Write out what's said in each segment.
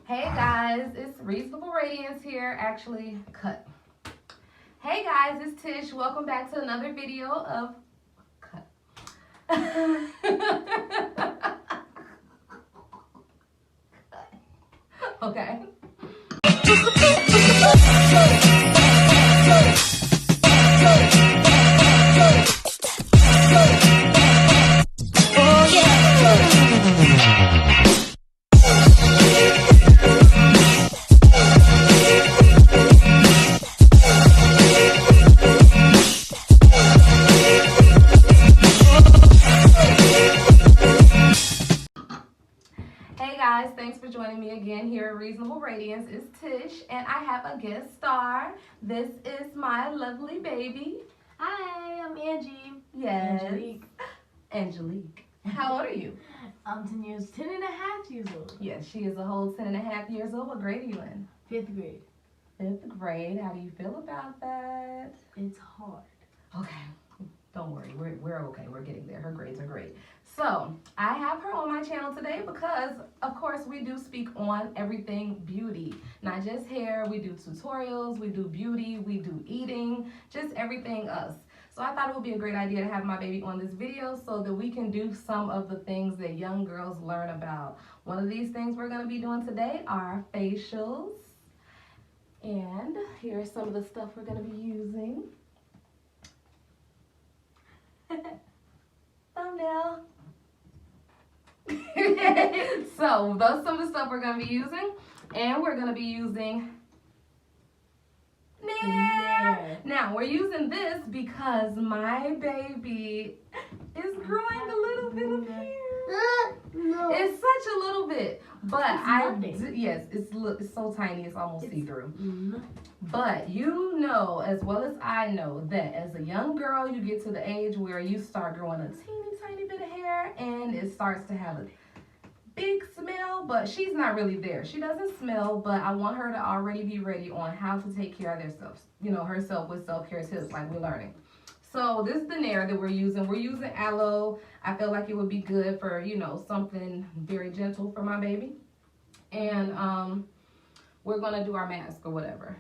Hey guys, it's Reasonable Radiance here. Actually, cut. Hey guys, it's Tish. Welcome back to another video of cut. Okay. Hey guys, thanks for joining me again here at Reasonable Radiance. It's Tish, and I have a guest star. This is my lovely baby. Hi, I'm Angie. Yes. Angelique. Angelique. How old are you? I'm 10 and a half years old. Yes, she is a whole 10 and a half years old. What grade are you in? 5th grade. 5th grade. How do you feel about that? It's hard. Okay. Don't worry. We're okay. We're getting there. Her grades are great. So, I have her on my channel today because, of course, we do speak on everything beauty. Not just hair. We do tutorials. We do beauty. We do eating. Just everything us. So, I thought it would be a great idea to have my baby on this video so that we can do some of the things that young girls learn about. One of these things we're going to be doing today are facials. And here's some of the stuff we're going to be using. Thumbnail. So those some of the stuff we're going to be using, and we're going to be using Nair. Now we're using this because my baby is growing a little bit of hair. No. It's such a little bit, but It's yes, it's so tiny it's almost see-through. Mm. But you know as well as I know that as a young girl you get to the age where you start growing a tiny bit of hair and it starts to have a big smell, but she's not really there. She doesn't smell, but I want her to already be ready on how to take care of herself, herself with self-care tips like we're learning. So this is the Nair that we're using. We're using aloe. I feel like it would be good for, something very gentle for my baby. And we're going to do our mask or whatever.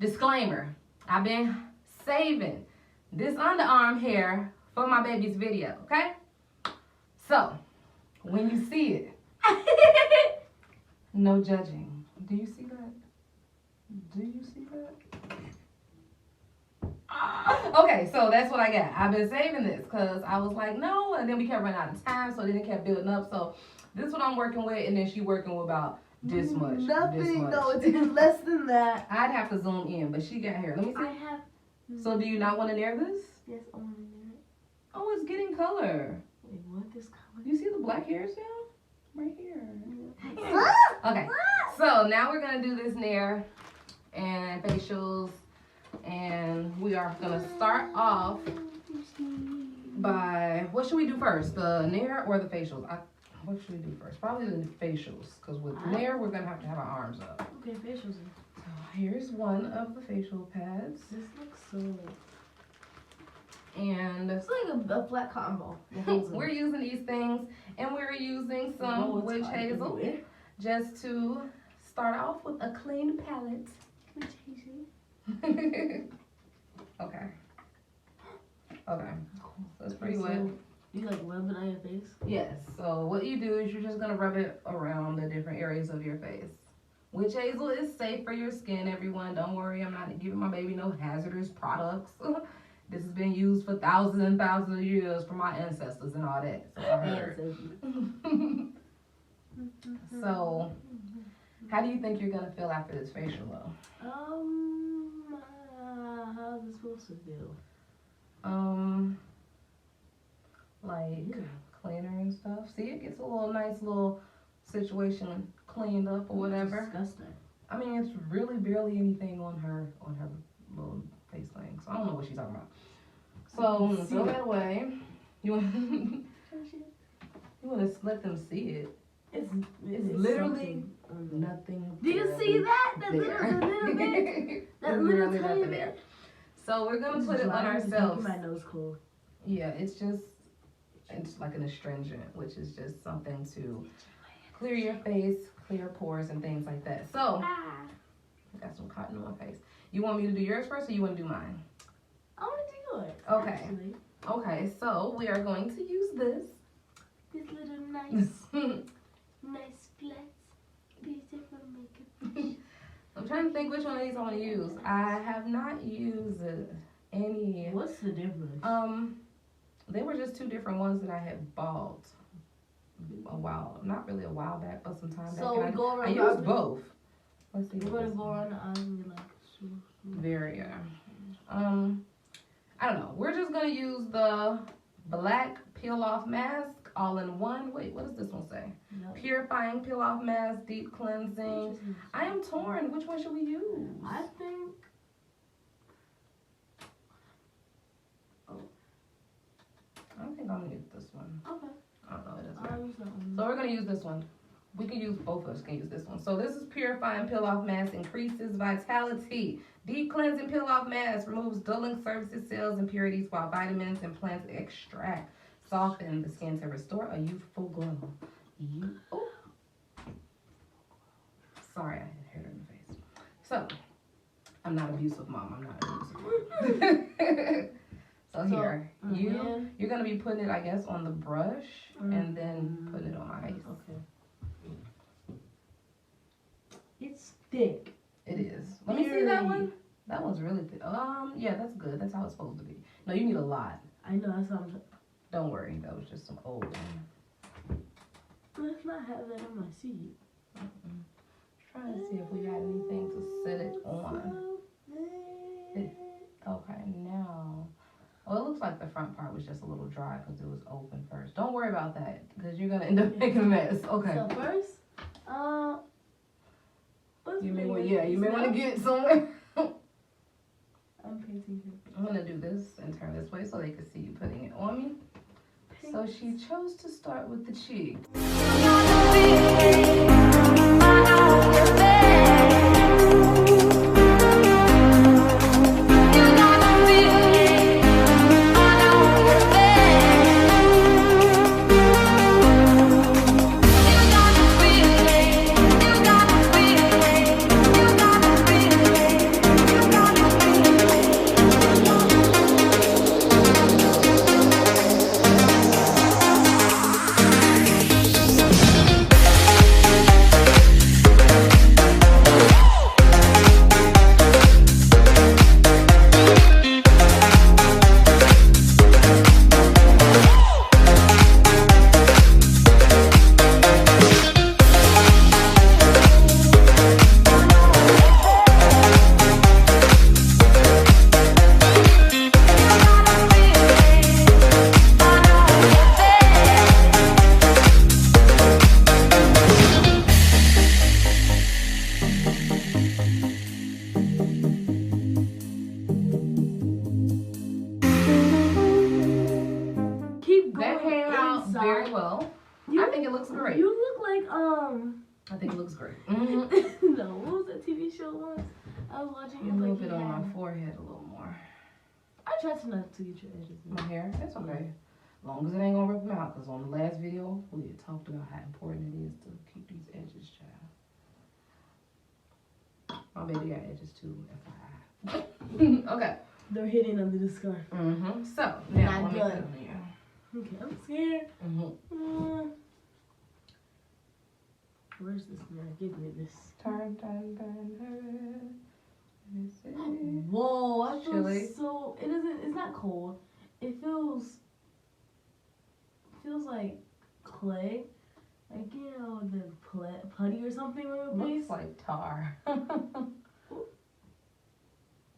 Disclaimer, I've been saving this underarm hair for my baby's video, okay? So, when you see it, no judging. Do you see that? Do you see that? Okay, so that's what I got. I've been saving this because I was like, no, and then we kept running out of time, so then it kept building up. So this is what I'm working with, and then she working with about this much. Nothing, this much. no, it's less than that. I'd have to zoom in, but she got hair. Let me see. I have. So do you not want to Nair this? Yes, I want to do it. Oh, it's getting color. Wait, what? This color? You see the black hairs now? Right here. Okay, so now we're going to do this Nair and facials. And we are going to start off by, what should we do first? The Nair or the facials? What should we do first? Probably the facials, because with Nair, we're going to have our arms up. Okay, facials. So here's one of the facial pads. This looks so... And it's like a flat cotton ball. We're using these things, and we're using some witch hazel just to start off with a clean palette. Witch hazel. Okay. So it's pretty wet. You like rub it on your face? Yes. So what you do is you're just gonna rub it around the different areas of your face. Witch hazel is safe for your skin, everyone. Don't worry, I'm not giving my baby no hazardous products. This has been used for thousands and thousands of years from my ancestors and all that. So I heard. So, how do you think you're gonna feel after this facial though? How's it supposed to feel? Like cleaner and stuff. See, it gets a little nice little situation cleaned up or whatever. Disgusting. I mean, it's really barely anything on her little face thing. So I don't know what she's talking about. So throw that away. You want to let them see it. It's literally nothing. Do you see that? That little bit. That little tiny bit. So we're gonna put it on ourselves. My nose cold. Yeah, it's like an astringent, which is just something to clear your face, clear pores, and things like that. So, I got some cotton on my face. You want me to do yours first, or you want to do mine? I want to do yours. Okay. Actually. Okay, so we are going to use this. This little nice flats. Beautiful makeup. I'm trying to think which one of these I want to use. I have not used any. What's the difference? They were just two different ones that I had bought not really a while back, but some time back. So we go around. I used both. Let's see. We're gonna go around the aisle and be like, very. I don't know. We're just gonna use the black peel off mask all in one. Wait, what does this one say? No. Purifying peel off mask, deep cleansing. I am torn. Which one should we use? I think. I don't think I'm gonna use this one. Okay. I don't know. It doesn't I'll matter. use that one. So we're gonna use this one. We can use both of us. Can use this one. So this is purifying peel off mask, increases vitality. Deep cleansing peel off mask removes dulling surfaces, cells, impurities, while vitamins and plants extract soften the skin to restore a youthful glow. Oh. Sorry, I hit her in the face. So I'm not abusive, Mom. I'm not abusive. So here, you're gonna be putting it, I guess, on the brush and then putting it on my face. Okay. It's thick. It is. Let me see that one. That one's really thick. Yeah, that's good. That's how it's supposed to be. No, you need a lot. I know, that's what I'm. Don't worry, that was just some old one. Let's not have that on my seat. Trying to see if we got anything to set it on. Okay, now. Well, it looks like the front part was just a little dry because it was open first. Don't worry about that because you're gonna end up making a mess. Okay. So first, you may want to get somewhere. I'm painting here. I'm gonna do this and turn this way so they can see you putting it on me. So she chose to start with the cheek. Very well. I think it looks great. You look like I think it looks great. No, what was that TV show once? I was watching it. A little bit on my forehead, a little more. I tried to not to get your edges. My hair, that's okay. As long as it ain't gonna rip them out. Cause on the last video we had talked about how important it is to keep these edges, child. My baby got edges too, FYI. Okay. They're hidden under the scarf. So now let me put it on you. Okay, I'm scared. Where's this man? Give me this. Turn. Whoa, I feel chilly. so. It isn't. It's not cold. It feels like clay, like the putty or something on your face. Looks like tar.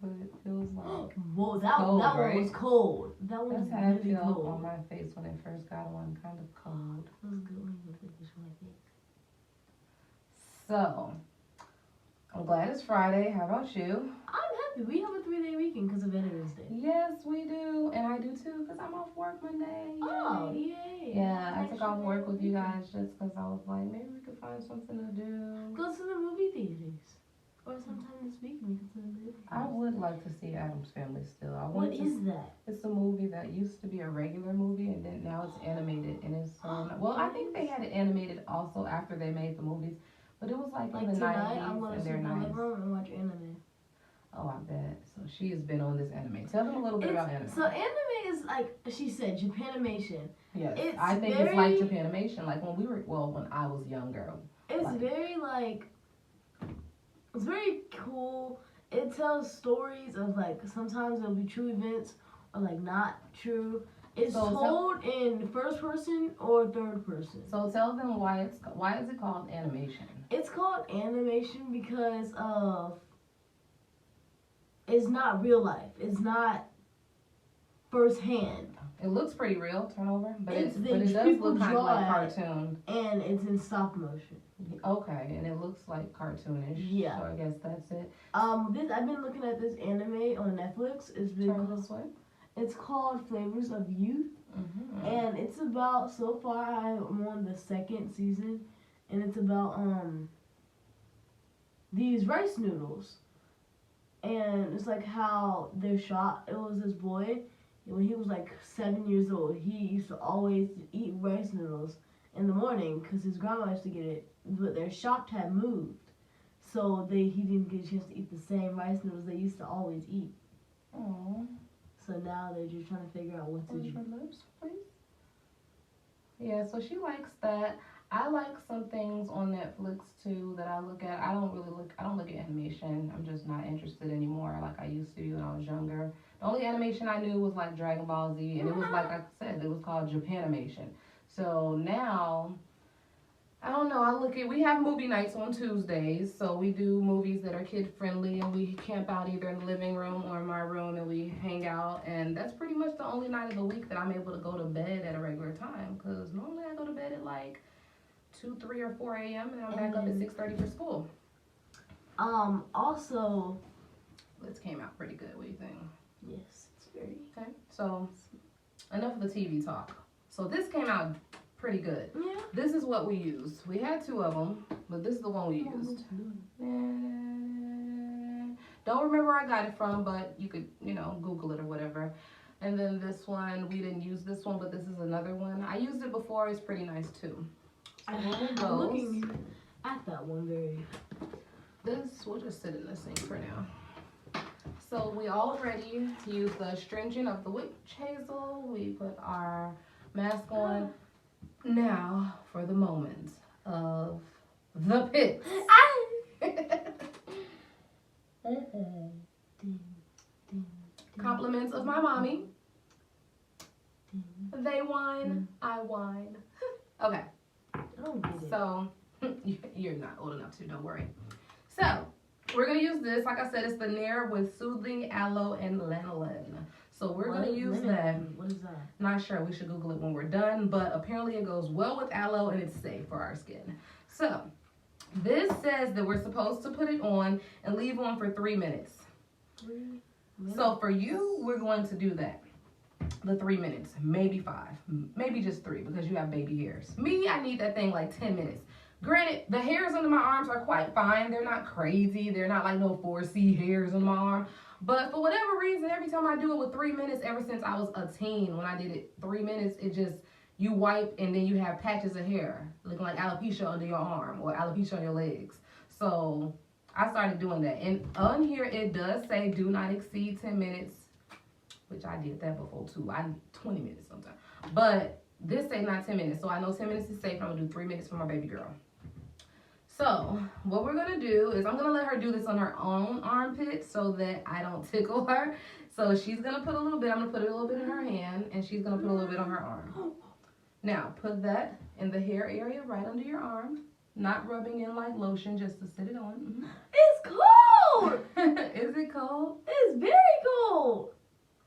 But it feels like whoa, that cold, one right? was cold. That one was That's how I really feel cold. on my face when I first got one, kind of cold. That was good when you looked at this one, I think. So, I'm glad it's Friday. How about you? I'm happy. We have a 3-day weekend because of Veterans Day. Yes, we do. And I do too because I'm off work Monday. Yay. Oh, yay. Yeah, I took off work with you guys just because I was like, maybe we could find something to do. Go to the movie theaters. Or sometime this week we can send it. I would like to see Addams Family still. What is that? It's a movie that used to be a regular movie and then now it's animated and it's well, I think they had it animated also after they made the movies, but it was like in the tonight, I'm 90s gonna and sit they're in the nice. living room and watch anime. Oh, I bet. So she has been on this anime. Tell them a little bit about anime. So anime is like she said, Japanimation. Yes, It's I think very, it's like Japanimation. Like when I was younger. It's like, very it's very cool. It tells stories of like sometimes it'll be true events or like not true. It's told in first person or third person. So tell them why is it called animation? It's called animation because of it's not real life. It's not firsthand. It looks pretty real, turnover, but it does people look kind of draw like it, cartoon. And it's in stop motion. Okay, and it looks like cartoonish. Yeah. So I guess that's it. I've been looking at this anime on Netflix. It's called Flavors of Youth, and it's about, so far I'm on the second season, and it's about these rice noodles, and it's like how they're shot. It was this boy. When he was like 7 years old, he used to always eat rice noodles in the morning because his grandma used to get it, but their shop had moved. So he didn't get a chance to eat the same rice noodles they used to always eat. Aww. So now they're just trying to figure out what to do. Your lips, please. Yeah, so she likes that. I like some things on Netflix too that I look at. I don't look at animation. I'm just not interested anymore like I used to be when I was younger. The only animation I knew was like Dragon Ball Z, and it was like I said, it was called Japanimation. So now, I don't know, we have movie nights on Tuesdays, so we do movies that are kid friendly, and we camp out either in the living room or in my room, and we hang out, and that's pretty much the only night of the week that I'm able to go to bed at a regular time, because normally I go to bed at like 2, 3, or 4 a.m. and I'm back up at 6:30 for school. Also, This came out pretty good. What do you think? yes, it's very Okay. So enough of the TV talk. So this came out pretty good. Yeah. This is what we used. We had 2 of them, but this is the one we used. Don't remember where I got it from, but you could, Google it or whatever. And then this one, we didn't use this one, but this is another one. I used it before. It's pretty nice too. I'm looking at that one very. We'll just sit in the sink for now. So we already used the astringent of the witch hazel. We put our mask on. Now for the moment of the pits. Compliments of my mommy. They whine, I whine. Okay. So, you're not old enough to, don't worry. So, we're going to use this. Like I said, it's the Nair with Soothing Aloe and Lanolin. So, we're going to use that. What is that? Not sure. We should Google it when we're done. But apparently, it goes well with aloe and it's safe for our skin. So, this says that we're supposed to put it on and leave on for 3 minutes. 3 minutes? So, for you, we're going to do that. The 3 minutes, maybe 5, maybe just 3 because you have baby hairs. Me, I need that thing like 10 minutes. Granted, the hairs under my arms are quite fine. They're not crazy. They're not like no 4C hairs on my arm. But for whatever reason, every time I do it with 3 minutes, ever since I was a teen, when I did it 3 minutes, it just, you wipe and then you have patches of hair looking like alopecia under your arm or alopecia on your legs. So I started doing that. And on here, it does say do not exceed 10 minutes. Which I did that before too. I 20 minutes sometimes. But this say not 10 minutes. So I know 10 minutes is safe. I'm going to do 3 minutes for my baby girl. So what we're going to do is I'm going to let her do this on her own armpit so that I don't tickle her. So she's going to put a little bit. I'm going to put a little bit in her hand. And she's going to put a little bit on her arm. Now put that in the hair area right under your arm. Not rubbing in like lotion just to sit it on. It's cold! Is it cold? It's very cold!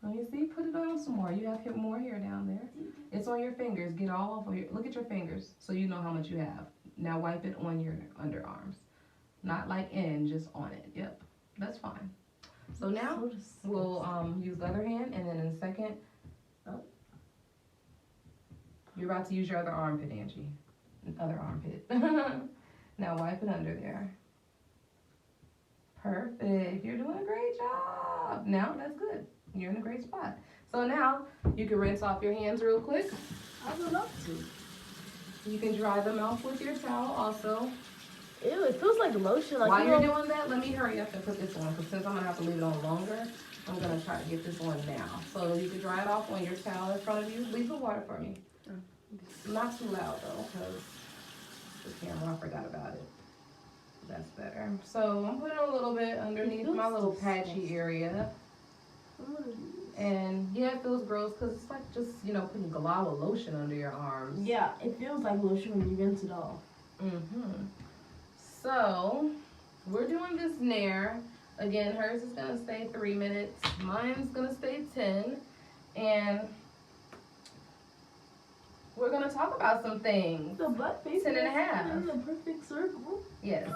Let me see. Put it on some more. You have more hair down there. It's on your fingers. Get all over your. Look at your fingers so you know how much you have. Now wipe it on your underarms. Not like in, just on it. Yep. That's fine. So now we'll use the other hand, and then in a second, you're about to use your other armpit, Angie. Other armpit. Now wipe it under there. Perfect. You're doing a great job. Now that's good. You're in a great spot. So now you can rinse off your hands real quick. I would love to. You can dry them off with your towel also. Ew, it feels like lotion. Like, While you're doing that, let me hurry up and put this on, because since I'm going to have to leave it on longer, I'm going to try to get this on now. So you can dry it off on your towel in front of you. Leave the water for me. Not too loud though, because the camera, I forgot about it. That's better. So I'm putting a little bit underneath my little patchy area. And yeah, it feels gross because it's like just, you know, putting Galawa lotion under your arms. Yeah, it feels like lotion when you rinse it off. So we're doing this Nair. Again, hers is gonna stay 3 minutes. Mine's gonna stay 10. And we're gonna talk about some things. The butt face 10 and a half. in the perfect circle. Yes.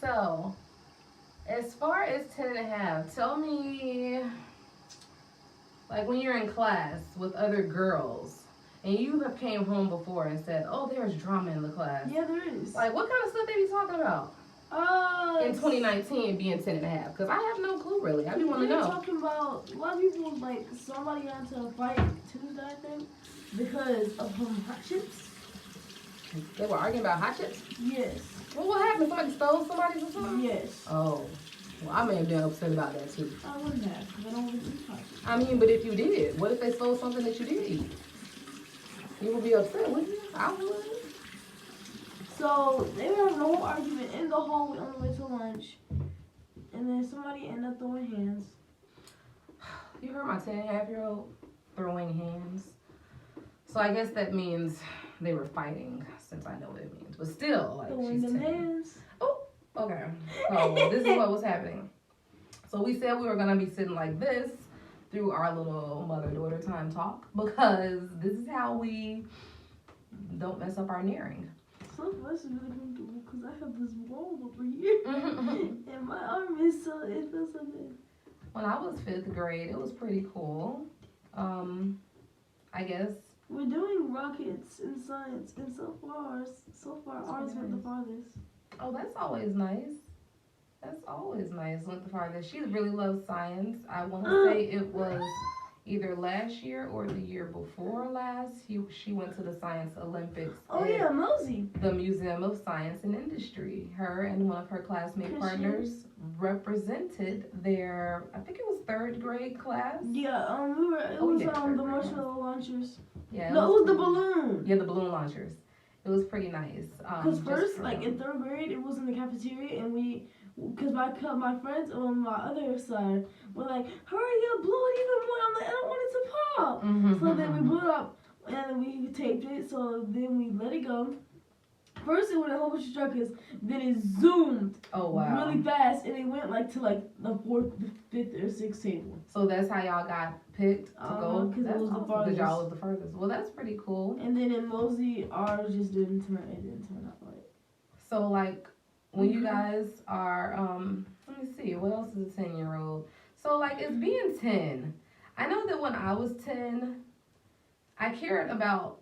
So, as far as 10 and a half, tell me, like when you're in class with other girls, and you have came home before and said, oh, there's drama in the class. Yeah, there is. Like, what kind of stuff they be talking about? In 2019 being 10 and a half? Because I have no clue, really. I be want to know. They're talking about, a lot of people, like, somebody got into a fight Tuesday, I think, because of hot chips. They were arguing about hot chips? Yes. Well, what happened? Somebody stole somebody's or something? Yes. Oh. Well, I may have been upset about that, too. I wouldn't have, because I don't really eat hot chips. I mean, but if you did, what if they stole something that you did eat? You would be upset, wouldn't you? I would. So, they were having a whole argument in the hallway on the way to lunch. And then somebody ended up throwing hands. You heard my 10-and-a-half-year-old throwing hands. So I guess that means they were fighting, since I know what it means. But still, like, Throwing she's them 10. hands. Oh, okay. So this is what was happening. So we said we were going to be sitting like this through our little mother-daughter time talk, because this is how we don't mess up our nearing. So this is really comfortable because I have this wall over here. And my arm is so, it feels so good. When I was 5th grade, it was pretty cool. I guess. We're doing rockets in science, and so far ours went the farthest. Oh, that's always nice. That's always nice. Went the farthest. She really loves science. I want to say it was either last year or the year before last. She went to the Science Olympics. Oh yeah, Mosey. The Museum of Science and Industry. Her and one of her classmate partners represented their, I think it was 3rd grade class. Yeah, we were. It was the marshmallow launchers. Yeah. No, it was the balloon. Yeah, the balloon launchers. It was pretty nice. Because first, like in 3rd grade, it was in the cafeteria, and because my friends on my other side were like, hurry up, blow it even more. I'm like, I don't want it to pop. So then we blew it up, and we taped it, so then we let it go. First it went a whole bunch of structures, then it zoomed really fast, and it went to the 4th, 5th, or 6th table. So that's how y'all got picked to go? Because it was the farthest. Y'all was the furthest. Well, that's pretty cool. And then in Mosey, ours just didn't turn out right. So like, when you guys are, let me see, what else is a 10-year-old? So like, it's being 10. I know that when I was 10, I cared about,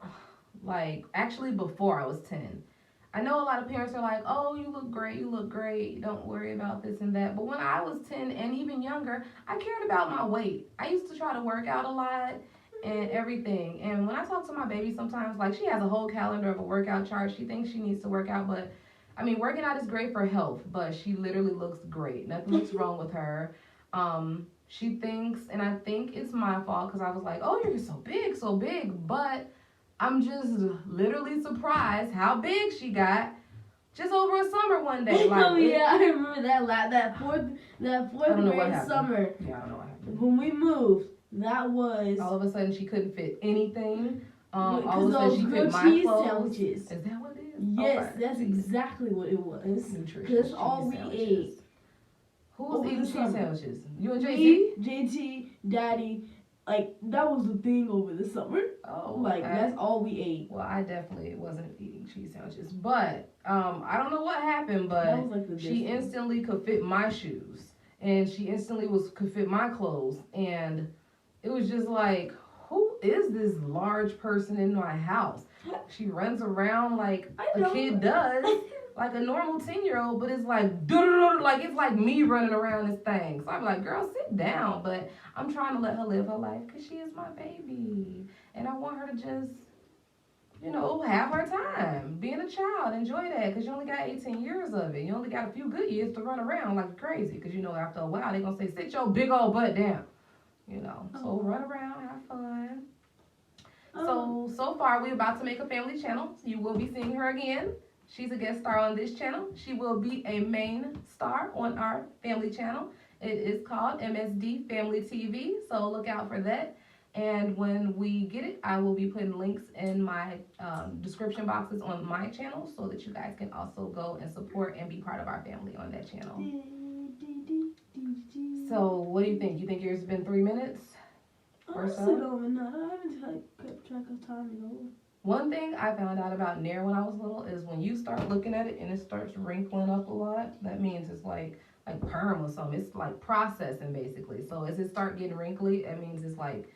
like, actually before I was 10. I know a lot of parents are like, oh, you look great, don't worry about this and that. But when I was 10 and even younger, I cared about my weight. I used to try to work out a lot and everything. And when I talk to my baby sometimes, like, she has a whole calendar of a workout chart. She thinks she needs to work out, but I mean, working out is great for health, but she literally looks great. Nothing looks wrong with her. She thinks, and I think it's my fault, because I was like, oh, you're so big, but I'm just literally surprised how big she got just over a summer one day. Like, oh yeah, I remember that fourth grade summer. Yeah, I don't know what happened. When we moved, that was all of a sudden she couldn't fit anything. All because of a sudden those she fit grilled my cheese clothes. sandwiches. Is that what it is? Yes, Okay. that's exactly what it was. Nutritious. That's all we ate. Who was eating cheese sandwiches? You and JT? Me, JT, Daddy. Like, that was the thing over the summer. Oh, like, that's all we ate. Well, I definitely wasn't eating cheese sandwiches. But, I don't know what happened, but she instantly could fit my shoes. And she instantly could fit my clothes. And it was just like, who is this large person in my house? She runs around like a kid does. like a normal 10-year-old, but it's like, like it's like me running around this thing. So I'm like, girl, sit down. But I'm trying to let her live her life because she is my baby. And I want her to just, you know, have her time. Being a child, enjoy that because you only got 18 years of it. You only got a few good years to run around like crazy because, you know, after a while, they're going to say, sit your big old butt down. You know, so run around, have fun. So far, we're about to make a family channel. You will be seeing her again. She's a guest star on this channel. She will be a main star on our family channel. It is called MSD Family TV, so look out for that. And when we get it, I will be putting links in my description boxes on my channel so that you guys can also go and support and be part of our family on that channel. So, what do you think? You think yours has been 3 minutes? Or so? I haven't kept track of time at all. One thing I found out about Nair when I was little is when you start looking at it and it starts wrinkling up a lot, that means it's like perm or something. It's like processing basically. So as it start getting wrinkly, that means it's like,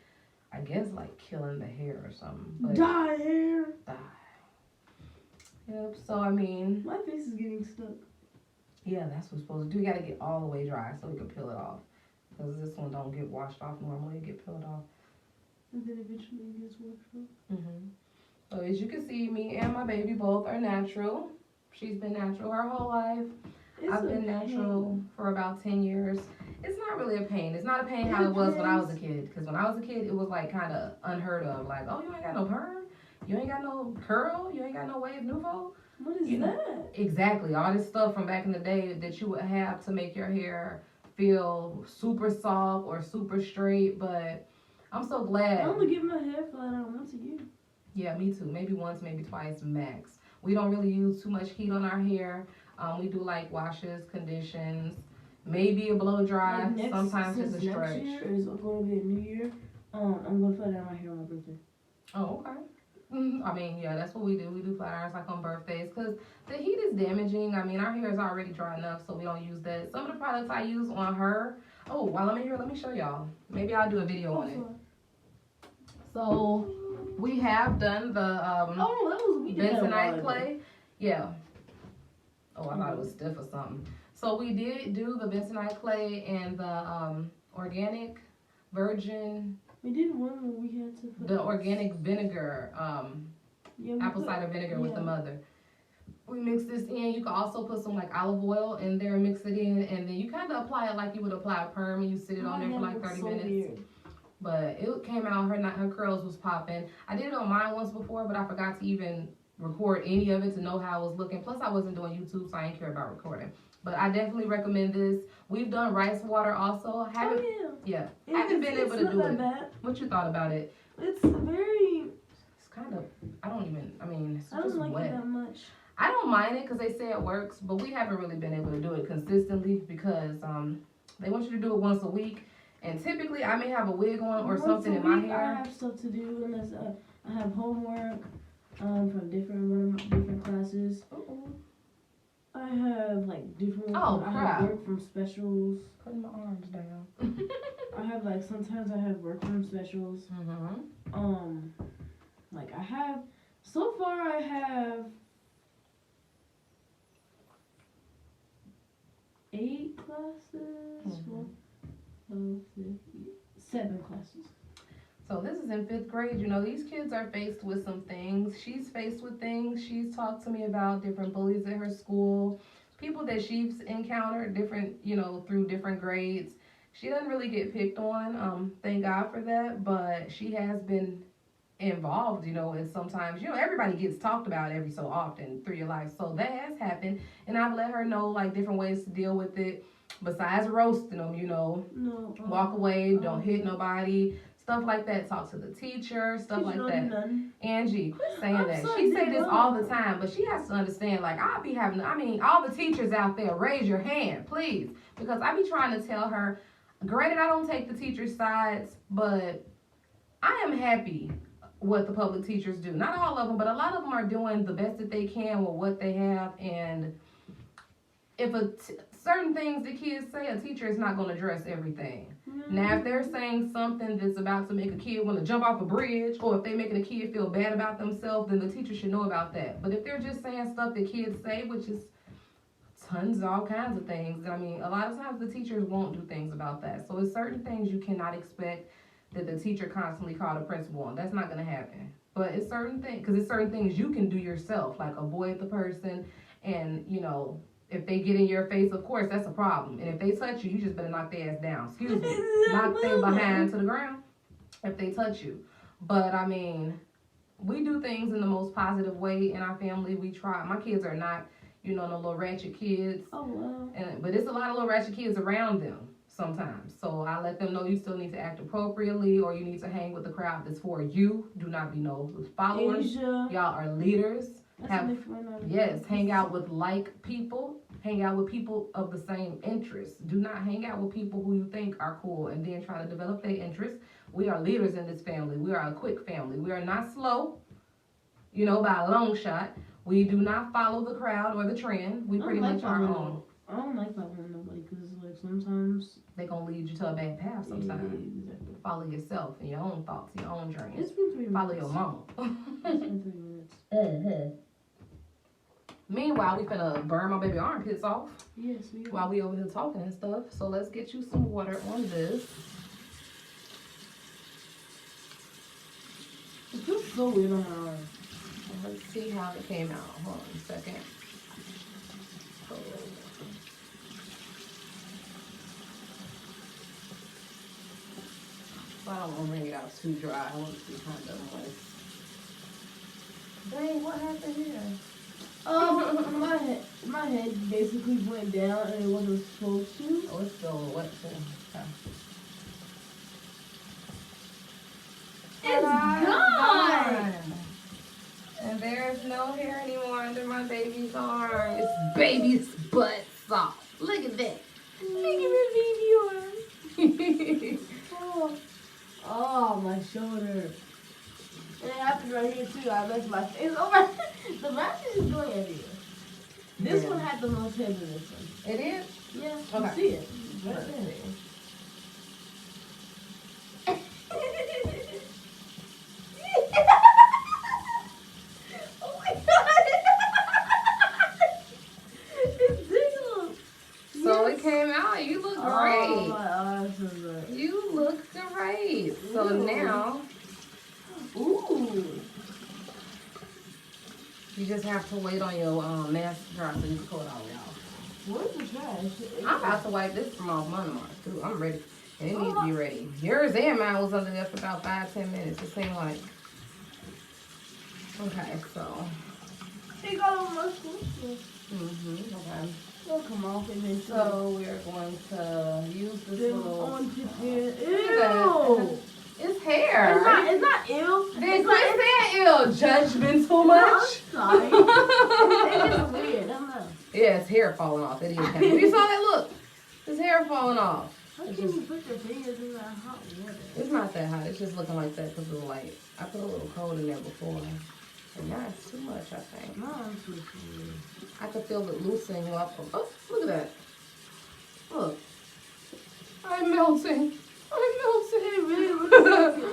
I guess like killing the hair or something. But dye hair. Dye. Yep. So I mean, my face is getting stuck. Yeah, that's what's supposed to do. You gotta get all the way dry so we can peel it off. Because this one don't get washed off normally. It get peeled off. And then eventually it gets washed off. So as you can see, me and my baby both are natural. She's been natural her whole life. I've been natural for about 10 years. It's not really a pain. It's not a pain how it was when I was a kid. Because when I was a kid, it was like kind of unheard of. Like, oh, you ain't got no perm? You ain't got no curl? You ain't got no wave nouveau? What is that? Exactly. All this stuff from back in the day that you would have to make your hair feel super soft or super straight. But I'm so glad. I only get my hair flat out once a year. Yeah, me too. Maybe once, maybe twice max. We don't really use too much heat on our hair. We do like washes, conditions, maybe a blow dry. Like Sometimes just a stretch. Next year is going to be a new year. I'm going to flat iron my hair on my birthday. Oh, okay. I mean, yeah, that's what we do. We do flat irons like on birthdays because the heat is damaging. I mean, our hair is already dry enough, so we don't use that. Some of the products I use on her. Oh, while I'm in here, let me show y'all. Maybe I'll do a video on it. So we have done the bentonite clay. Yeah. Oh, I thought it was stiff or something. So we did do the bentonite clay and the organic virgin. We did one where we had to put the organic vinegar, apple cider vinegar with the mother. We mix this in. You can also put some like olive oil in there and mix it in, and then you kind of apply it like you would apply a perm, and you sit it on there for like 30 minutes. Weird. But it came out, her curls was popping. I did it on mine once before, but I forgot to even record any of it to know how it was looking. Plus, I wasn't doing YouTube, so I didn't care about recording. But I definitely recommend this. We've done rice water also. Haven't been able to do it. Bad. What you thought about it? It's very. It's kind of. It's I don't like it that much. I don't mind it because they say it works, but we haven't really been able to do it consistently because they want you to do it once a week. And typically, I may have a wig on or something in my hair. I have stuff to do, unless I have homework from different classes. I have like different. I have work from specials. Putting my arms down. I have like sometimes I have work from specials. Like I have. So far, I have 8 classes. 7 classes. So this is in 5th grade. You know, these kids are faced with some things. She's faced with things. She's talked to me about different bullies at her school, people that she's encountered different, through different grades. She doesn't really get picked on. Thank God for that. But she has been involved, and sometimes, everybody gets talked about every so often through your life. So that has happened. And I've let her know, like, different ways to deal with it. Besides roasting them, walk away, don't hit nobody, stuff like that. Talk to the teacher, stuff like that. Angie, quit saying that. She say this all the time, but she has to understand, like, all the teachers out there, raise your hand, please. Because I be trying to tell her, granted, I don't take the teacher's sides, but I am happy what the public teachers do. Not all of them, but a lot of them are doing the best that they can with what they have, and if certain things the kids say, a teacher is not going to address everything. Now, if they're saying something that's about to make a kid want to jump off a bridge, or if they're making a kid feel bad about themselves, then the teacher should know about that. But if they're just saying stuff that kids say, which is tons of all kinds of things, I mean, a lot of times the teachers won't do things about that. So it's certain things you cannot expect that the teacher constantly call the principal on. That's not going to happen. But it's certain things, because it's certain things you can do yourself, like avoid the person, and, you know, if they get in your face, of course, that's a problem. And if they touch you, you just better knock their ass down. Excuse me. Knock their behind to the ground if they touch you. But, I mean, we do things in the most positive way in our family. We try. My kids are not, you know, no little ratchet kids. Oh, wow. But it's a lot of little ratchet kids around them sometimes. So I let them know you still need to act appropriately, or you need to hang with the crowd that's for you. Do not be no followers. Asia. Y'all are leaders. Yes, hang out with like people. Hang out with people of the same interests. Do not hang out with people who you think are cool and then try to develop their interests. We are leaders in this family. We are a quick family. We are not slow, you know, by a long shot. We do not follow the crowd or the trend. We pretty much are our own. I don't like following nobody because, like, sometimes they gonna lead you to a bad path sometimes. Yeah, exactly. Follow yourself and your own thoughts, your own dreams. It's been 3 minutes. Follow your mama. It's been 3 minutes. Mm-hmm. Meanwhile, we finna burn my baby armpits off. Yes, we are. While we over here talking and stuff. So let's get you some water on this. It feels so weird on my arm. Let's see how it came out. Hold on a second. Oh. I don't want to bring it out too dry. I want it to be kind of moist. Dang, what happened here? My head basically went down and it wasn't supposed to. Oh, it's still a little wet too. Okay. It's gone! And there's no hair anymore under my baby's arm. It's baby's butt soft. Look at that. Look at my baby arm. Oh, my shoulder. And it happened right here too. I left my face over. The mattress is going everywhere. This one had the most hair than this one. It is? Yeah, Okay. you see it. Right Let's there. see. Oh my god! It's tickled. So it came out. You look Oh great. my eyes are red. You look great. So Ooh. now Ooh. you just have to wait on your mask to dry so you can pull it all out. Where's the trash? I'm about to wipe this from off mine too. I'm ready. And it needs to be ready. Yours and mine was under there for about 5-10 minutes. It seemed like. Okay, so. It got on my school. Okay. It'll come off eventually. So we're going to use this little. On to hair. Look at Ew. that. It's hair. It's not ew. Then quit saying ill. Judgmental much. No, I'm sorry. It's just weird. I don't know. Yeah, it's hair falling off. It is kind of. You saw that? Look. His hair falling off. How can you put your fingers in that hot water? It's not that hot. It's just looking like that because of the light. I put a little cold in there before. And now it's too much, I think. No, I'm too weird. I could feel it loosening up. Oh, look at that. Look. I'm melting. I'm melting. It really looks like it.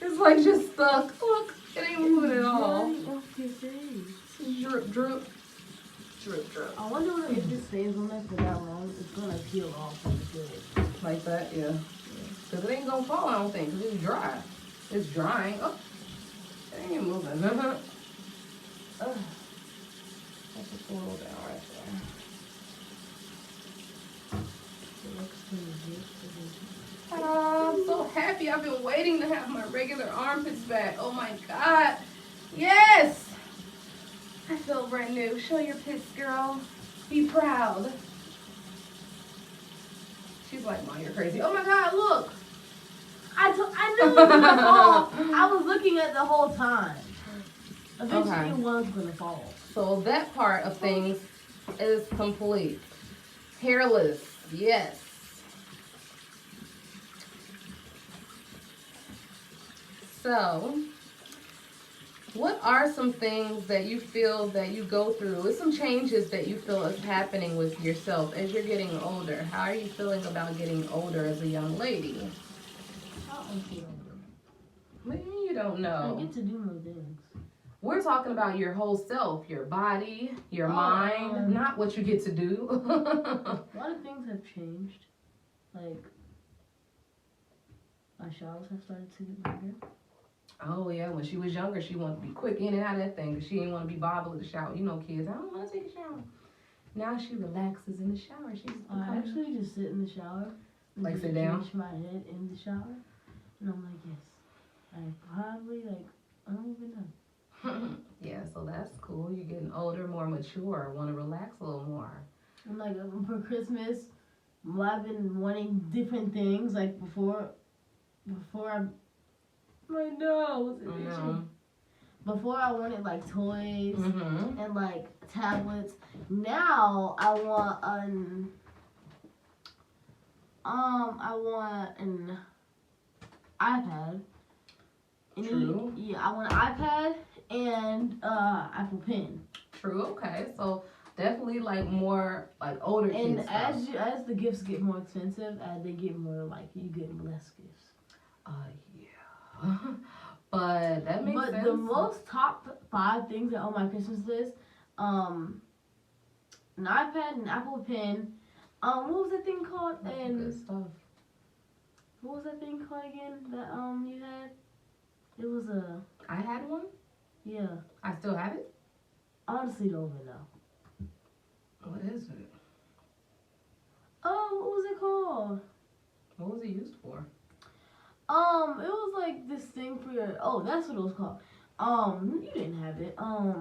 It's like just stuck. Look. It ain't moving at all. Off your face. Drip, drip. Drip, drip. I wonder if this stays on there for that long, it's gonna peel off and good. Like that, yeah. Because it ain't gonna fall, I don't think, because it's dry. It's drying. Oh, it ain't even moving. That's just a little down right there. It looks pretty good. I'm so happy. I've been waiting to have my regular armpits back. Oh my God. Yes! I feel brand new. Show your pits, girl. Be proud. She's like, Mom, you're crazy. Oh my God, look. I knew it was gonna fall. I was looking at the whole time. Eventually Okay. it was gonna fall. So that part of things is complete. Hairless, yes. So, What are some things that you feel that you go through? What's some changes that you feel is happening with yourself as you're getting older? How are you feeling about getting older as a young lady? How I feel. Maybe you don't I know. get to do more things. We're talking about your whole self, your body, your Oh, mind, not what you get to do. A lot of things have changed. Like, my showers have started to get longer. Oh yeah, when she was younger, she wanted to be quick in and out of that thing because she didn't want to be bothered with the shower. You know, kids, I don't want to take a shower. Now she relaxes in the shower. She's I actually just sit in the shower. And Like, just sit down? reach my head in the shower. And I'm like, yes. I probably, like, I don't even know. Yeah, so that's cool. You're getting older, more mature, want to relax a little more. I'm like, for Christmas, I've been wanting different things. Like, before my nose is itching. Before I wanted like toys and like tablets. Now I want an iPad. True. I want an iPad and Apple Pen. True. Okay. So definitely like more like older kids. And as the gifts get more expensive, they get more like you get less gifts. Yeah. But that makes sense. But the most top 5 things that are on my Christmas list, an iPad, an Apple Pen, what was that thing called? And good stuff. what was that thing called again that you had? It was I had one. yeah. I still have it. Honestly, don't even know. What is it? Oh, what was it called? What was it used for? It was like this thing for your. Oh, that's what it was called. You didn't have it. I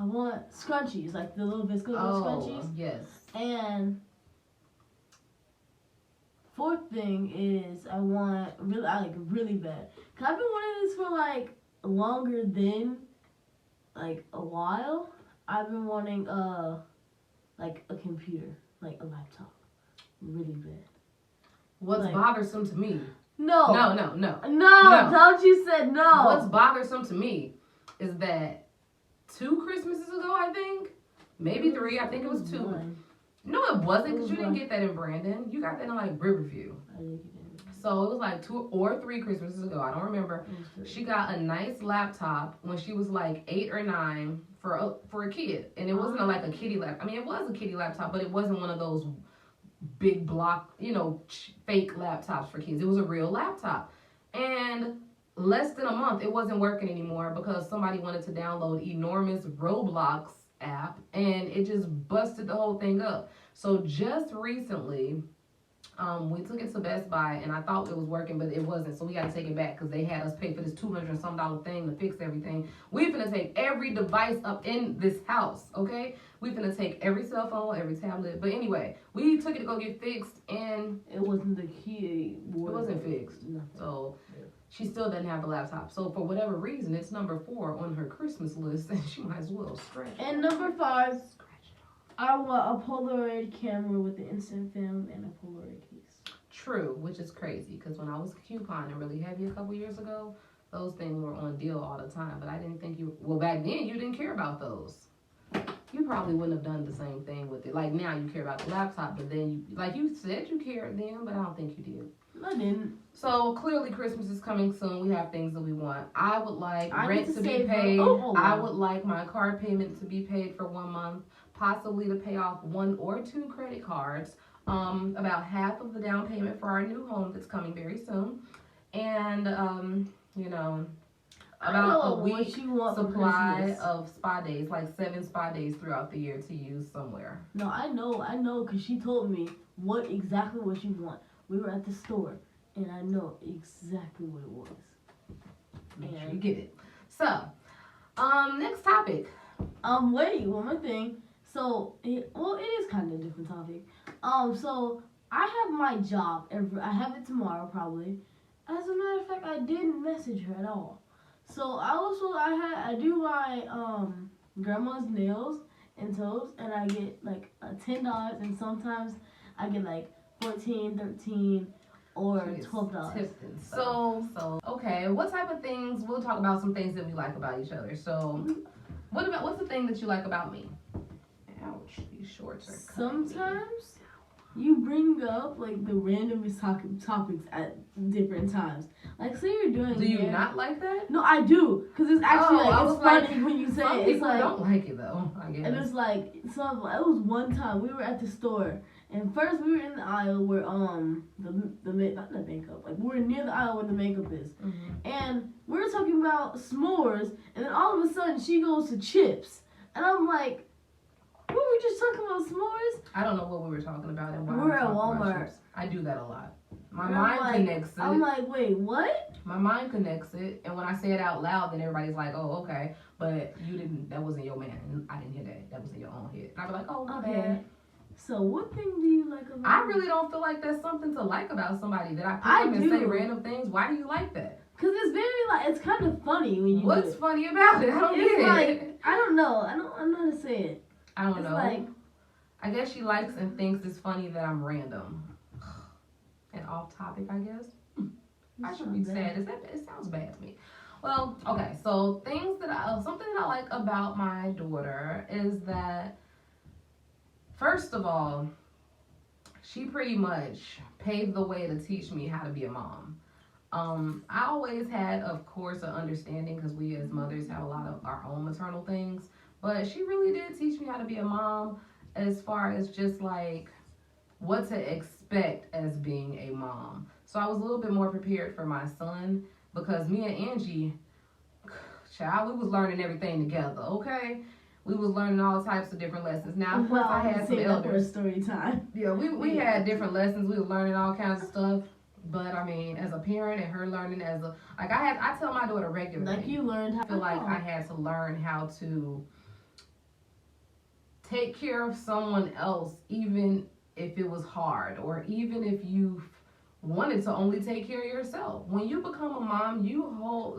want scrunchies, like the little visco scrunchies. Yes. And 4th thing is I like really bad. Cause I've been wanting this for like longer than like a while. I've been wanting like a computer, like a laptop, really bad. What's Like- bothersome to me? No, No. don't you said no. What's bothersome to me is that 2 Christmases ago, I think, maybe 3, I think it was 2. One. No, it wasn't, It because was you didn't one. get that in Brandon. You got that in like Riverview. I think you did. So it was like 2 or 3 Christmases ago. I don't remember. It was 3. She got a nice laptop when she was like 8 or 9 for a kid, and it wasn't like a kiddie laptop. I mean, it was a kiddie laptop, but it wasn't one of those big block, fake laptops for kids. It was a real laptop, and less than a month, it wasn't working anymore because somebody wanted to download enormous Roblox app, and it just busted the whole thing up. So just recently, we took it to Best Buy, and I thought it was working, but it wasn't. So we got to take it back because they had us pay for this $200 and some thing to fix everything. We finna take every device up in this house, okay? We finna take every cell phone, every tablet. But anyway, we took it to go get fixed, and It wasn't the key. it wasn't fixed. Nothing. So she still doesn't have the laptop. So for whatever reason, it's number 4 on her Christmas list, and she might as well scratch. And number 5, I want a Polaroid camera with the instant film and a Polaroid case. True, which is crazy because when I was couponing really heavy a couple years ago, those things were on deal all the time. But I didn't think back then you didn't care about those. You probably wouldn't have done the same thing with it. Like now you care about the laptop, but then like you said you cared then, but I don't think you did. I didn't. So clearly Christmas is coming soon. We have things that we want. I would like rent to be save paid. up. I would like my car payment to be paid for 1 month, possibly to pay off 1 or 2 credit cards. About half of the down payment for our new home that's coming very soon. And, about a week supply of spa days, like 7 spa days throughout the year to use somewhere. No, I know, because she told me exactly what you want. We were at the store, and I know exactly what it was. Make sure you get it. So, next topic. Wait, one more thing. So, it is kind of a different topic. So I have my job. I have it tomorrow probably. As a matter of fact, I didn't message her at all. So I do my grandma's nails and toes, and I get like $10, and sometimes I get like 14, 13. or She gets $12. tipped and stuff. So okay, what type of things? We'll talk about some things that we like about each other. So, what's the thing that you like about me? Ouch, these shorts are cutting me. Sometimes you bring up like the randomest topics at different times. Like, say you're doing. Do you not like that? No, I do, because it's actually it's funny when you say some it. It's people like, don't like it though. I guess. and it's like it was one time we were at the store, and first we were in the aisle where not the makeup, like we were near the aisle where the makeup is, and we were talking about s'mores, and then all of a sudden she goes to chips, and I'm like, we were just talking about s'mores. I don't know what we were talking about and why we were at Walmart. I do that a lot. My And mind connects it. I'm like, wait, what? My mind connects it, and when I say it out loud, then everybody's like, "Oh, okay," but you didn't. That wasn't your man. I didn't hear that. That was in your own head. And I'd be like, "Oh, my bad." So, what thing do you like about? I really don't feel like there's something to like about somebody that I pick up and say random things. Why do you like that? Because it's very it's kind of funny when you. What's funny about it? I don't get it. I don't know. I don't know how to say it. I don't know. Like, I guess she likes and thinks it's funny that I'm random. And off topic, I guess. I should be sad. It sounds bad to me. Well, okay. So something that I like about my daughter is that, first of all, she pretty much paved the way to teach me how to be a mom. I always had, of course, an understanding because we as mothers have a lot of our own maternal things, but she really did teach me how to be a mom as far as just like what to expect as being a mom. So I was a little bit more prepared for my son because me and Angie, child, we was learning everything together, okay? We was learning all types of different lessons. Now, of course, I had some elders. Story time. Yeah, we had different lessons. We were learning all kinds of stuff. But I mean, as a parent and her learning as a I tell my daughter regularly. Like you learned how. I feel like I had to learn how to take care of someone else, even if it was hard, or even if you wanted to only take care of yourself. When you become a mom, your whole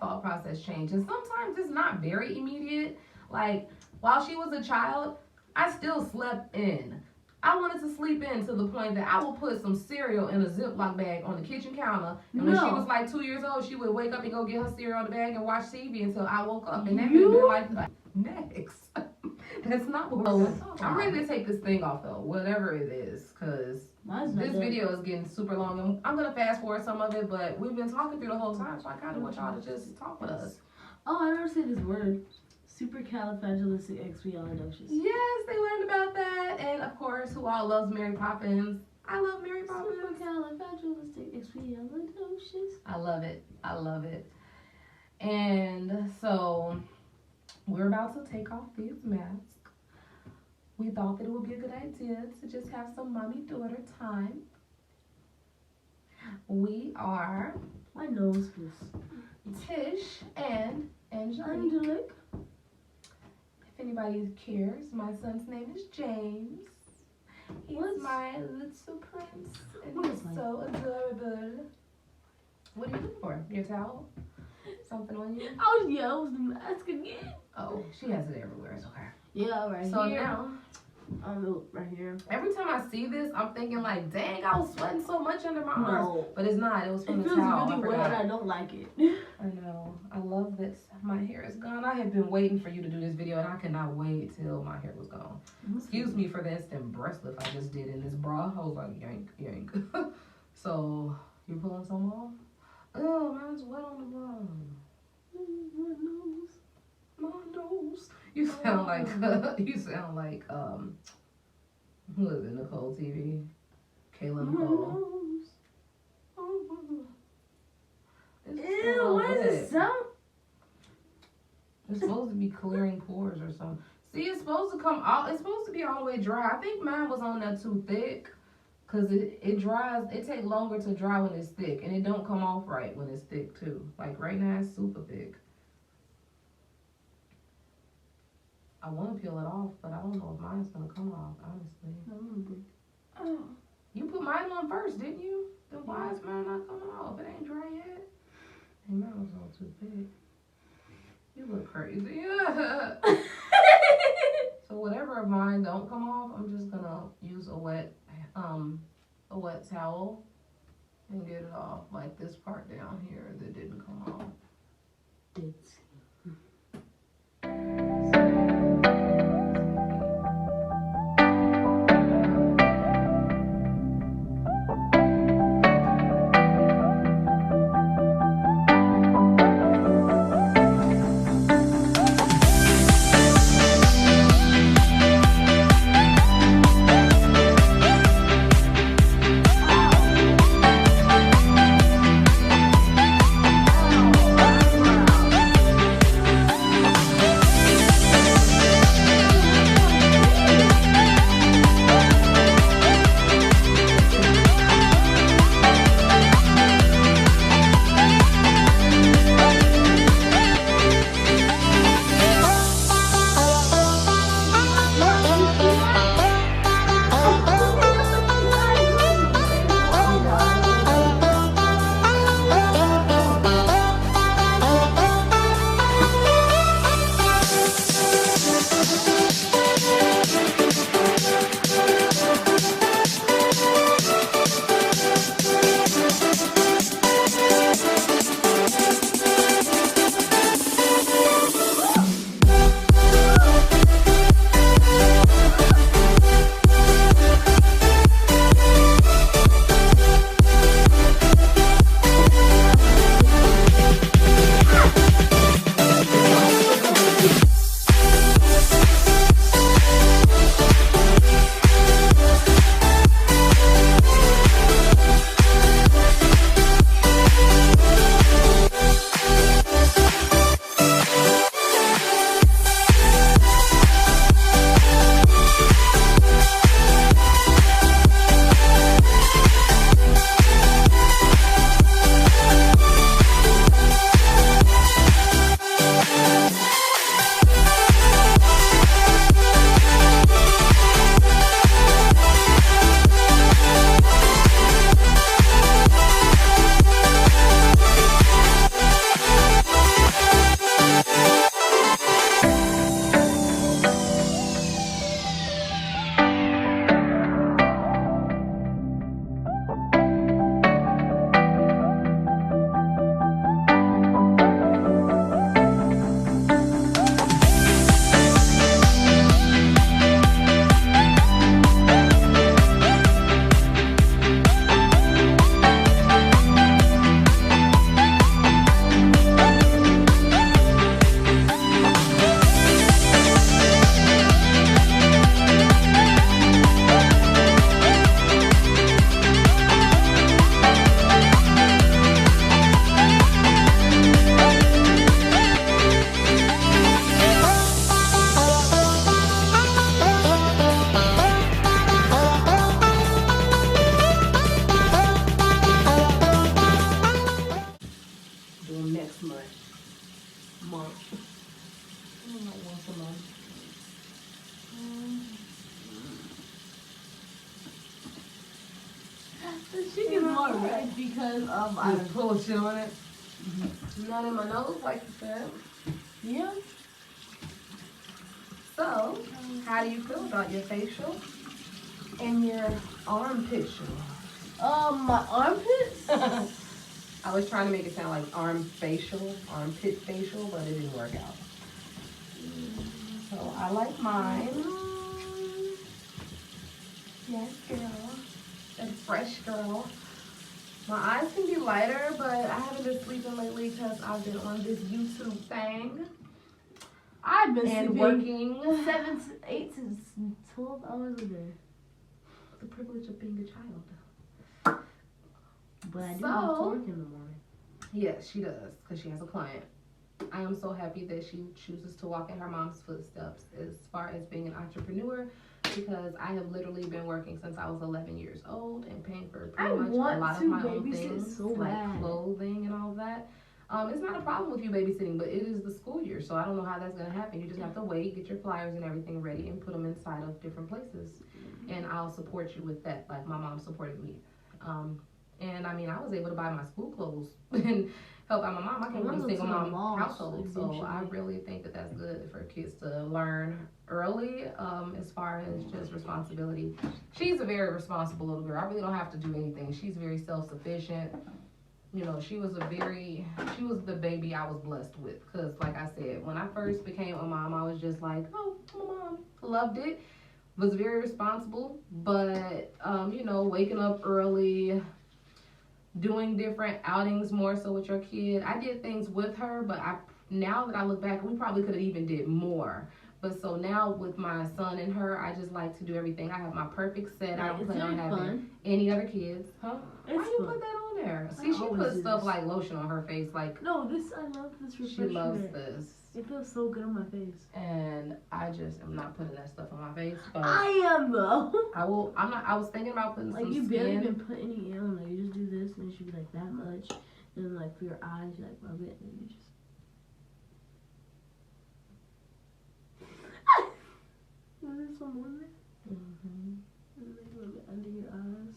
thought process changes. And sometimes it's not very immediate. Like, while she was a child, I still slept in. I wanted to sleep in to the point that I would put some cereal in a Ziploc bag on the kitchen counter. And when she was like 2 years old, she would wake up and go get her cereal in the bag and watch TV until I woke up. And that would have been like, next. That's not what we're talking about. I'm ready to take this thing off though, whatever it is, because this video is getting super long. And I'm going to fast forward some of it, but we've been talking through the whole time, so I kind of want y'all to just talk with us. Oh, I never said this word. Supercalifragilisticexpialidocious. Yes, they learned about that. And of course, who all loves Mary Poppins? I love Mary Poppins. Supercalifragilisticexpialidocious. I love it. I love it. And so we're about to take off these masks. We thought that it would be a good idea to just have some mommy-daughter time. We are my nose was Tish and Angelique. If anybody cares, my son's name is James. He's my little prince, and he's so adorable. What are you looking for? Your towel? Something on you? I was the mask again. Oh, she has it everywhere. It's okay. Yeah, right so here. Now, right here. Every time I see this, I'm thinking like, dang, I was sweating so much under my arms. But it's not. It was from the towel. It feels really wet. I don't like it. I know. I love this. My hair is gone. I have been waiting for you to do this video, and I cannot wait till my hair was gone. Excuse me for the instant breast lift I just did in this bra. I was like, yank, yank. So, you pulling some off? Oh, mine's wet on the bottom. My nose. You sound like who is it? Nicole TV. Kayla Nicole. Ew, what is this sound? It's supposed to be clearing pores or something. See, it's supposed to come out. It's supposed to be all the way dry. I think mine was on there too thick, cause it dries. It takes longer to dry when it's thick, and it don't come off right when it's thick too. Like right now, it's super thick. I want to peel it off, but I don't know if mine's gonna come off. Honestly. Oh. You put mine on first, didn't you? Then why is mine not coming off? It ain't dry yet. And mine was all too thick. You look crazy. So whatever of mine don't come off, I'm just gonna use a wet towel and get it off, like this part down here that didn't come off. It's next month. Like once a month. She gets more red because of I pull shit on it. None in my nose, like you said. yeah. So, how do you feel about your facial and your armpit show? My armpits. I was trying to make it sound like armpit facial, but it didn't work out. So I like mine. Yes, girl. A fresh girl. My eyes can be lighter, but I haven't been sleeping lately because I've been on this YouTube thing I've been and sleeping working. 7 to 8 to 12 hours a day. The privilege of being a child. But I do have to work in the morning. Yes, she does, because she has a client. I am so happy that she chooses to walk in her mom's footsteps as far as being an entrepreneur, because I have literally been working since I was 11 years old and paying for pretty much a lot of my own things, so like bad. clothing and all that. It's not a problem with you babysitting, but it is the school year, so I don't know how that's going to happen. You just have to wait, get your flyers and everything ready, and put them inside of different places. And I'll support you with that, like my mom supported me. And I mean, I was able to buy my school clothes and help out my mom. I came from a single mom household, so eventually. I really think that that's good for kids to learn early, as far as just responsibility. She's a very responsible little girl. I really don't have to do anything. She's very self-sufficient. You know, she was the baby I was blessed with. Because, like I said, when I first became a mom, I was just like, oh, I'm a mom. Loved it. Was very responsible. But, you know, waking up early, doing different outings more so with your kid. I did things with her, but now that I look back, we probably could have even did more. But so now with my son and her, I just like to do everything. I have my perfect set. I don't plan on having any other kids. Huh? Why you put that on there? See, she puts stuff like lotion on her face. Like, no, I love this refreshment. She loves this. It feels so good on my face. And I just am not putting that stuff on my face. But I am though. I was thinking about putting like some you skin. barely even put any in. Like you just do this, and it should be like that much. And like for your eyes, you like rub it, and you just. There's some more there. Mm-hmm. And then rub it under your eyes.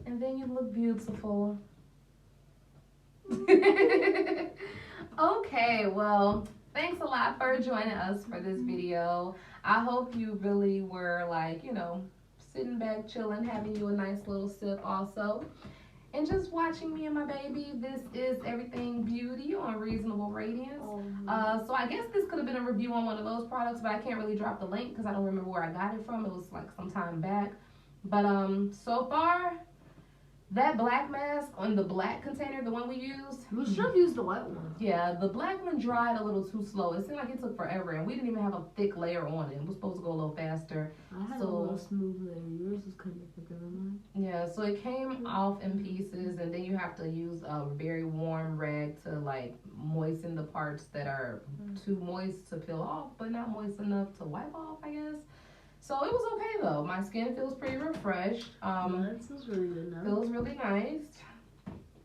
And then you look beautiful. Okay, well, thanks a lot for joining us for this video. I hope you really were like, you know, sitting back, chilling, having you a nice little sip also. And just watching me and my baby. This is Everything Beauty on Reasonable Radiance. So I guess this could have been a review on one of those products, but I can't really drop the link because I don't remember where I got it from. It was like some time back. But so far, that black mask on the black container, the one we used. We should have used the white one. Yeah, the black one dried a little too slow. It seemed like it took forever, and we didn't even have a thick layer on it. It was supposed to go a little faster. I had a little smooth layer. Yours was kind of thicker than mine. Yeah, so it came off in pieces, and then you have to use a very warm rag to like moisten the parts that are too moist to peel off, but not moist enough to wipe off, I guess. So it was okay though. My skin feels pretty refreshed. That feels really good now. Feels really nice.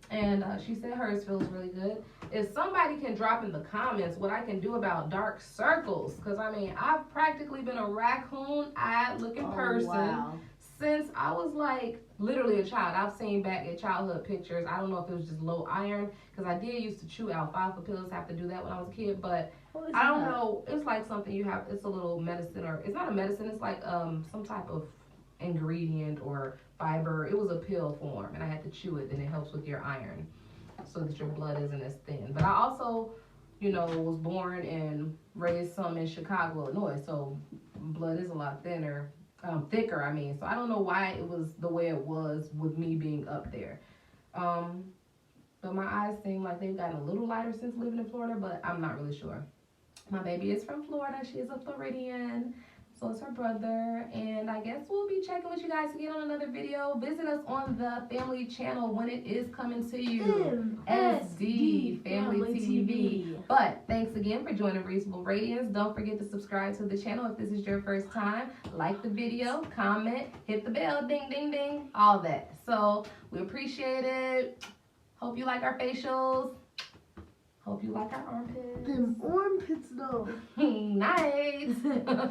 And she said hers feels really good. If somebody can drop in the comments what I can do about dark circles, because I mean, I've practically been a raccoon-eyed looking person since I was like literally a child. I've seen back at childhood pictures. I don't know if it was just low iron, because I did used to chew alfalfa pills. Have to do that when I was a kid, but I don't know. It's like something you have. It's a little medicine, or it's not a medicine. It's like some type of ingredient or fiber. It was a pill form, and I had to chew it, and it helps with your iron, so that your blood isn't as thin. But I also, you know, was born and raised some in Chicago, Illinois, so blood is a lot thinner, thicker. I mean, so I don't know why it was the way it was with me being up there. But my eyes seem like they've gotten a little lighter since living in Florida, but I'm not really sure. My baby is from Florida. She is a Floridian. So is her brother. And I guess we'll be checking with you guys again on another video. Visit us on the family channel when it is coming to you. MSD Family TV. But thanks again for joining Reasonable Radiance. Don't forget to subscribe to the channel if this is your first time. Like the video, comment, hit the bell, ding, ding, ding, all that. So we appreciate it. Hope you like our facials. Hope you like our armpits. Them armpits though. Nice. Bye.